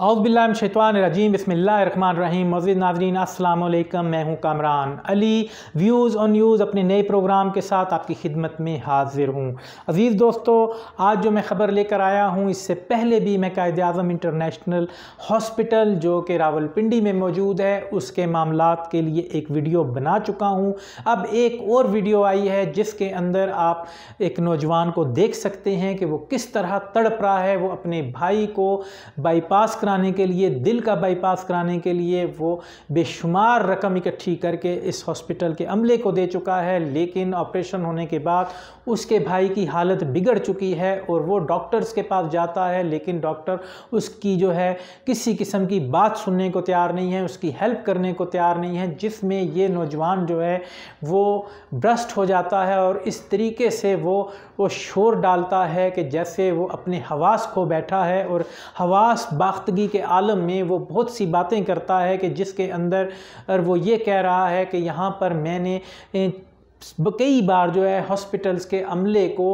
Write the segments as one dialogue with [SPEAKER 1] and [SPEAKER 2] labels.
[SPEAKER 1] औज़ुबिल्लाहिमिनश्शैतानिर्रजीम बिस्मिल्लाहिर्रहमानिर्रहीम। मज़ीद नाज़रीन अस्सलाम वालेकुम, मैं हूँ Kamran Ali. Views on news अपने नए प्रोग्राम के साथ आपकी खिदमत में हाज़िर हूँ। अज़ीज़ दोस्तों, आज जो मैं ख़बर लेकर आया हूँ, इससे पहले भी मैं कायद-ए-आज़म इंटरनेशनल हॉस्पिटल जो कि रावलपिंडी में मौजूद है उसके मामलात के लिए एक वीडियो बना चुका हूँ। अब एक और वीडियो आई है जिसके अंदर आप एक नौजवान को देख सकते हैं कि वो किस तरह तड़प रहा है। वो अपने भाई को बाईपास कराने के लिए, दिल का बाईपास कराने के लिए वो बेशुमार रकम इकट्ठी करके इस हॉस्पिटल के अमले को दे चुका है, लेकिन ऑपरेशन होने के बाद उसके भाई की हालत बिगड़ चुकी है और वो डॉक्टर्स के पास जाता है, लेकिन डॉक्टर उसकी जो है किसी किस्म की बात सुनने को तैयार नहीं है, उसकी हेल्प करने को तैयार नहीं है, जिसमें ये नौजवान जो है वो ब्रस्ट हो जाता है और इस तरीके से वो शोर डालता है कि जैसे वो अपने हवास खो बैठा है। और हवास बाख्तगी के आलम में वो बहुत सी बातें करता है कि जिसके अंदर वो ये कह रहा है कि यहाँ पर मैंने कई बार जो है हॉस्पिटल्स के अमले को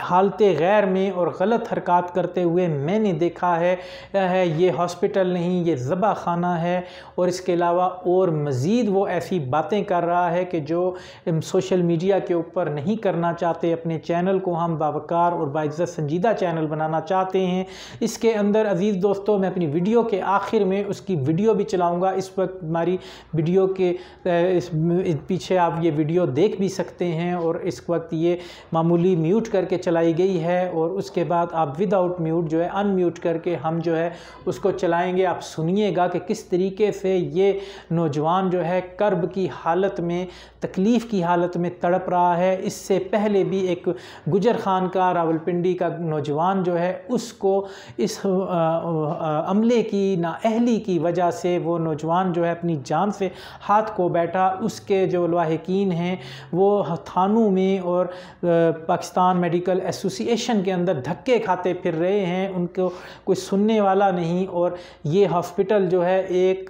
[SPEAKER 1] हालते गैर में और गलत हरकत करते हुए मैंने देखा है। ये हॉस्पिटल नहीं, ये ज़बा खाना है। और इसके अलावा और मज़ीद वो ऐसी बातें कर रहा है कि जो सोशल मीडिया के ऊपर नहीं करना चाहते। अपने चैनल को हम बावकार और बाइज़्ज़त संजीदा चैनल बनाना चाहते हैं। इसके अंदर अज़ीज़ दोस्तों, मैं अपनी वीडियो के आखिर में उसकी वीडियो भी चलाऊँगा। इस वक्त हमारी वीडियो के पीछे आप ये वीडियो देख भी सकते हैं और इस वक्त ये मामूली म्यूट करके चलाई गई है और उसके बाद आप विदाउट म्यूट जो है अनम्यूट करके हम जो है उसको चलाएंगे। आप सुनिएगा कि किस तरीके से ये नौजवान जो है कर्ब की हालत में, तकलीफ़ की हालत में तड़प रहा है। इससे पहले भी एक गुजर खान का, रावलपिंडी का नौजवान जो है उसको इस अमले की नाअहली की वजह से वो नौजवान जो है अपनी जान से हाथ को बैठा। उसके जो लाहिकीन हैं वो थानों में और पाकिस्तान मेडिकल एसोसिएशन के अंदर धक्के खाते फिर रहे हैं, उनको कोई सुनने वाला नहीं। और ये हॉस्पिटल जो है एक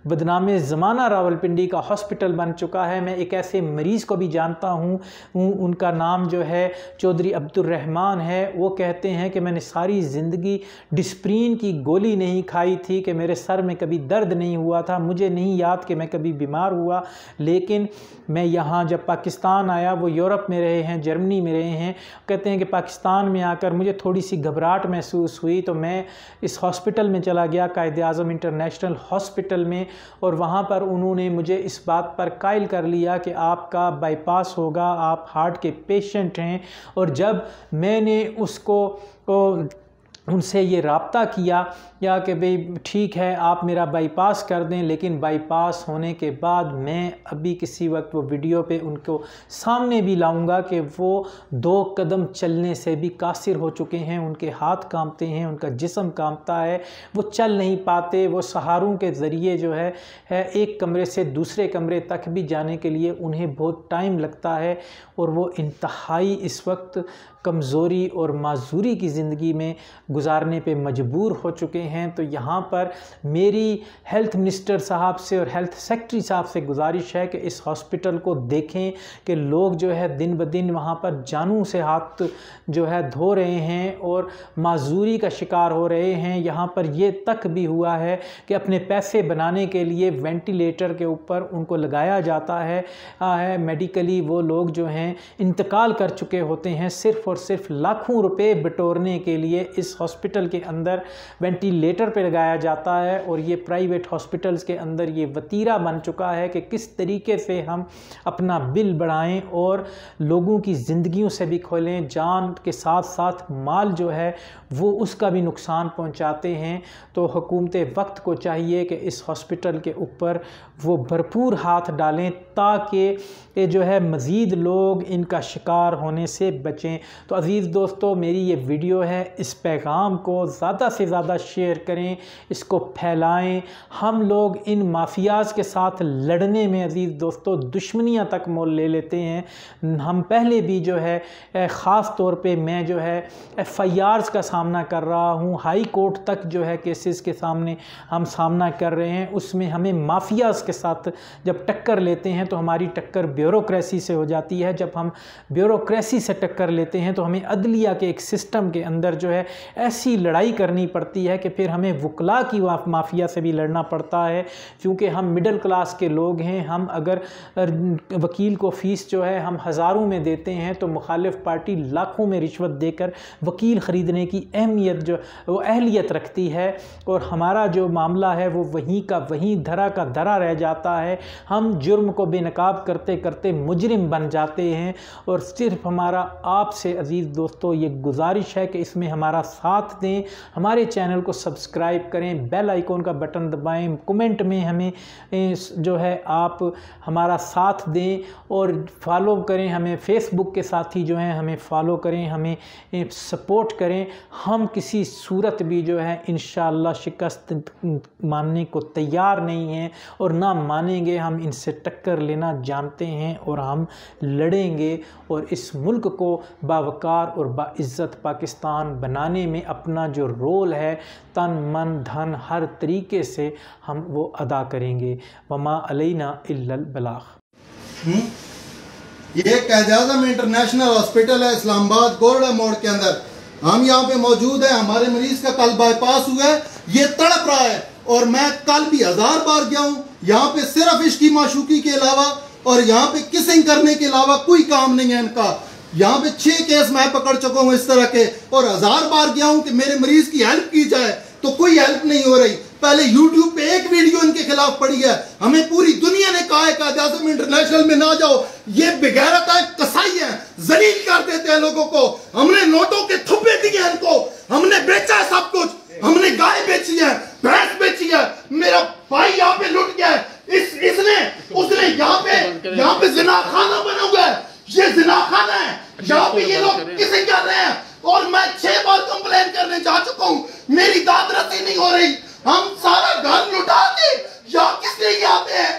[SPEAKER 1] बदनामे ज़माना रावलपिंडी का हॉस्पिटल बन चुका है। मैं एक ऐसे मरीज़ को भी जानता हूँ, उनका नाम जो है चौधरी अब्दुर्रहमान है। वो कहते हैं कि मैंने सारी ज़िंदगी डिस्प्रीन की गोली नहीं खाई थी, कि मेरे सर में कभी दर्द नहीं हुआ था, मुझे नहीं याद कि मैं कभी बीमार हुआ। लेकिन मैं यहाँ जब पाकिस्तान आया, वो यूरोप में रहे हैं, जर्मनी में रहे हैं, कहते हैं कि पाकिस्तान में आकर मुझे थोड़ी सी घबराहट महसूस हुई तो मैं इस हॉस्पिटल में चला गया, कायद-ए-आज़म इंटरनेशनल हॉस्पिटल में, और वहाँ पर उन्होंने मुझे इस बात पर कायल कर लिया कि आपका बाईपास होगा, आप हार्ट के पेशेंट हैं। और जब मैंने उनसे ये राब्ता किया या कि भाई ठीक है आप मेरा बाईपास कर दें, लेकिन बाईपास होने के बाद मैं अभी किसी वक्त वो वीडियो पे उनको सामने भी लाऊंगा कि वो 2 कदम चलने से भी कासिर हो चुके हैं, उनके हाथ कांपते हैं, उनका जिस्म कांपता है, वो चल नहीं पाते। वो सहारों के ज़रिए जो है एक कमरे से दूसरे कमरे तक भी जाने के लिए उन्हें बहुत टाइम लगता है और वो इंतहाई इस वक्त कमज़ोरी और माजूरी की ज़िंदगी में गुजारने पे मजबूर हो चुके हैं। तो यहाँ पर मेरी हेल्थ मिनिस्टर साहब से और हेल्थ सेक्रेटरी साहब से गुजारिश है कि इस हॉस्पिटल को देखें कि लोग जो है दिन ब दिन वहाँ पर जानों से हाथ जो है धो रहे हैं और माजूरी का शिकार हो रहे हैं। यहाँ पर ये तक भी हुआ है कि अपने पैसे बनाने के लिए वेंटिलेटर के ऊपर उनको लगाया जाता है। मेडिकली वो लोग जो हैं इंतकाल कर चुके होते हैं, सिर्फ़ और सिर्फ लाखों रुपए बटोरने के लिए इस हॉस्पिटल के अंदर वेंटिलेटर पे लगाया जाता है। और ये प्राइवेट हॉस्पिटल्स के अंदर ये वतीरा बन चुका है कि किस तरीके से हम अपना बिल बढ़ाएं और लोगों की ज़िंदगियों से भी खोलें, जान के साथ साथ माल जो है वो उसका भी नुकसान पहुंचाते हैं। तो हुकूमत वक्त को चाहिए कि इस हॉस्पिटल के ऊपर वो भरपूर हाथ डालें ताकि ये जो है मज़ीद लोग इनका शिकार होने से बचें। तो अज़ीज़ दोस्तों, मेरी ये वीडियो है, इस पैगाम को ज़्यादा से ज़्यादा शेयर करें, इसको फैलाएं। हम लोग इन माफियाज़ के साथ लड़ने में अज़ीज़ दोस्तों दुश्मनियां तक मोल ले लेते हैं। हम पहले भी जो है ख़ास तौर पे मैं जो है FIRs का सामना कर रहा हूँ, हाई कोर्ट तक जो है केसेस के सामने हम सामना कर रहे हैं। उसमें हमें माफियाज़ के साथ जब टक्कर लेते हैं हैं तो हमारी टक्कर ब्यूरोक्रेसी से हो जाती है। जब हम ब्यूरोक्रेसी से टक्कर लेते हैं तो हमें अदलिया के एक सिस्टम के अंदर जो है ऐसी लड़ाई करनी पड़ती है कि फिर हमें वकला की माफिया से भी लड़ना पड़ता है, क्योंकि हम मिडिल क्लास के लोग हैं। हम अगर वकील को फ़ीस जो है हम हज़ारों में देते हैं तो मुखालिफ पार्टी लाखों में रिश्वत देकर वकील ख़रीदने की अहलियत रखती है, और हमारा जो मामला है वो वहीं का वहीं धरा का धरा रह जाता है। हम जुर्म को बेनकाब करते करते मुजरिम बन जाते हैं। और सिर्फ हमारा आपसे अज़ीज़ दोस्तों ये गुजारिश है कि इसमें हमारा साथ दें, हमारे चैनल को सब्सक्राइब करें, बेल आइकॉन का बटन दबाएं, कमेंट में हमें जो है आप हमारा साथ दें और फॉलो करें हमें। फेसबुक के साथी जो हैं हमें फॉलो करें, हमें सपोर्ट करें। हम किसी सूरत भी जो है इंशाअल्लाह शिकस्त मानने को तैयार नहीं हैं और ना मानेंगे। हम इनसे टक्कर लेना जानते हैं और हम लड़ेंगे और इस मुल्क को बावकार और बाइज़्ज़त पाकिस्तान बनाने में अपना जो रोल है तन मन धन हर तरीके से हम वो अदा करेंगे। वमा अलैना इल्लल बलाग।
[SPEAKER 2] ये कायद-ए-आज़म इंटरनेशनल हॉस्पिटल है इस्लामाबाद गोरडा मोड़ के अंदर। हम यहाँ पे मौजूद है। हमारे मरीज का कल बाईपास हुआ है, ये तड़प रहा है और मैं कल भी 1000 बार गया हूँ। यहाँ पे सिर्फ इश्की माशूकी के अलावा और यहाँ पे किसिंग करने के अलावा कोई काम नहीं है इनका। यहाँ पे 6 केस मैं पकड़ चुका हूँ इस तरह के, और 1000 बार गया हूँ कि मेरे मरीज की हेल्प की जाए तो कोई हेल्प नहीं हो रही। पहले YouTube पे एक वीडियो इनके खिलाफ पड़ी है, हमें पूरी दुनिया ने कहा है कायद-ए-आज़म इंटरनेशनल में ना जाओ, ये बेगैरत है, कसाई है, जलील कर देते हैं लोगों को। हमने नोटों के थुप्पे दिए इनको, हमने बेचा है सब कुछ, हमने गाय बेची है, भैंस बेची है, मेरा भाई यहाँ पे लुट गया है, उसने यहाँ पे जिना खाना बना हुआ है, ये जिना खाना है, यहाँ पे ये लोग किसे कर रहे हैं। और मैं 6 बार कंप्लेन करने जा चुका हूँ, मेरी दाद रसी नहीं हो रही। हम सारा घर लुटा के यहाँ किस लिए आते हैं?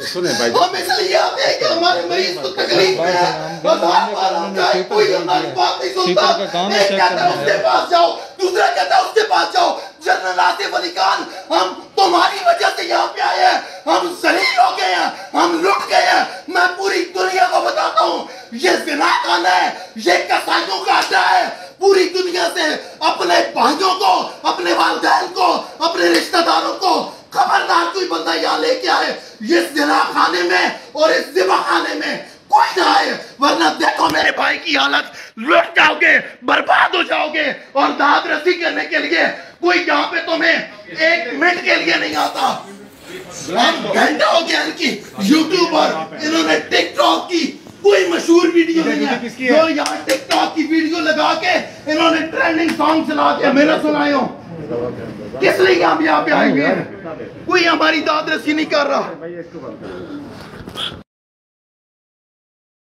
[SPEAKER 3] सुने भाई,
[SPEAKER 2] हम इसलिए आते हैं कि हमारे मरीज को तकलीफ है, कोई हमारी बात नहीं सुनता। एक कहता है उसके पास जाओ, दूसरा कहता है उसके पास जाओ। जनरल आसिफ अली खान, हम तुम्हारी वजह से यहाँ पे आए हैं, हम जलील हो गए हैं, हम लुट गए हैं। मैं पूरी दुनिया को बताता हूँ ये ज़िना खाना है, ये कसाईयों का अड्डा है। पूरी दुनिया से अपने भाइयों को, अपने वालिदैन को, अपने रिश्तेदारों को खबरदार कोई बंदा यहाँ लेके आए ये ज़िना खाने में और इस ज़िबा खाने में कोई ना आए, वरना देखो मेरे भाई की हालत, लुट जाओगे, बर्बाद हो जाओगे। और दाद रसी करने के लिए कोई यहाँ पे तुम्हें 1 मिनट के लिए नहीं आता। घंटा हो गया इनकी यूट्यूब पर, इन्होंने टिकटॉक की कोई मशहूर वीडियो नहीं है जो यहाँ टिकटॉक की वीडियो लगा के इन्होंने ट्रेंडिंग सॉन्ग चला के मेरा सुनाए हो। किस लिए हम यहाँ पे आए हुए हैं? कोई हमारी दाद रसी नहीं कर रहा।